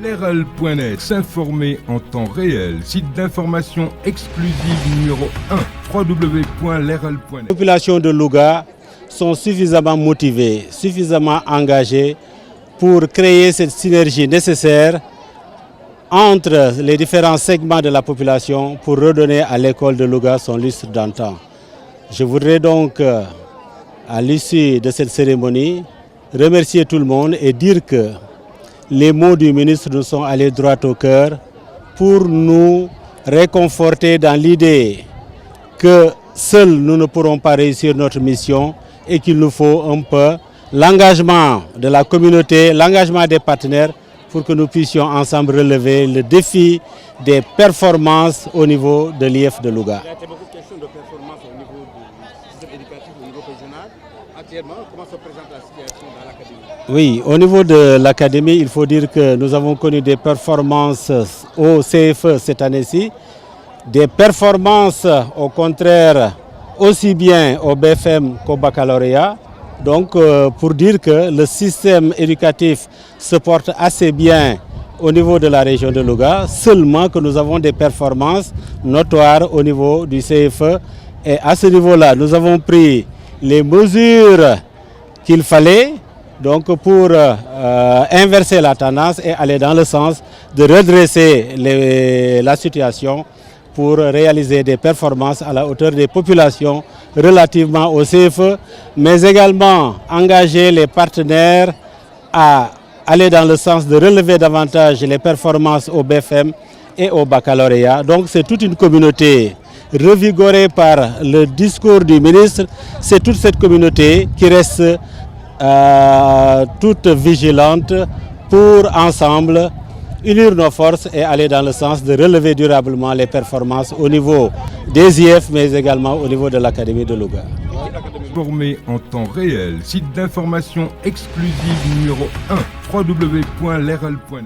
Lerel.net, s'informer en temps réel. Site d'information exclusive numéro 1, www.lerel.net. Les populations de Louga sont suffisamment motivées, suffisamment engagées pour créer cette synergie nécessaire entre les différents segments de la population pour redonner à l'école de Louga son lustre d'antan. Je voudrais donc, à l'issue de cette cérémonie, remercier tout le monde et dire que les mots du ministre nous sont allés droit au cœur pour nous réconforter dans l'idée que seuls nous ne pourrons pas réussir notre mission et qu'il nous faut un peu l'engagement de la communauté, l'engagement des partenaires pour que nous puissions ensemble relever le défi des performances au niveau de l'IF de Louga. Il y a été beaucoup de questions de performance au niveau du système éducatif, au niveau régional. Actuellement, comment se présente la situation dans l'académie? Oui, au niveau de l'académie, il faut dire que nous avons connu des performances au CFE cette année-ci, des performances au contraire aussi bien au BFM qu'au baccalauréat. Donc pour dire que le système éducatif se porte assez bien au niveau de la région de Louga, seulement que nous avons des performances notoires au niveau du CFE. Et à ce niveau-là, nous avons pris les mesures qu'il fallait donc pour inverser la tendance et aller dans le sens de redresser la situation pour réaliser des performances à la hauteur des populations relativement au CFE, mais également engager les partenaires à aller dans le sens de relever davantage les performances au BFM et au baccalauréat. Donc c'est toute une communauté revigorée par le discours du ministre. C'est toute cette communauté qui reste toute vigilante pour ensemble unir nos forces et aller dans le sens de relever durablement les performances au niveau des IF, mais également au niveau de l'Académie de Louga. Informé en temps réel. Site d'information exclusive numéro 1, www.lerel.net.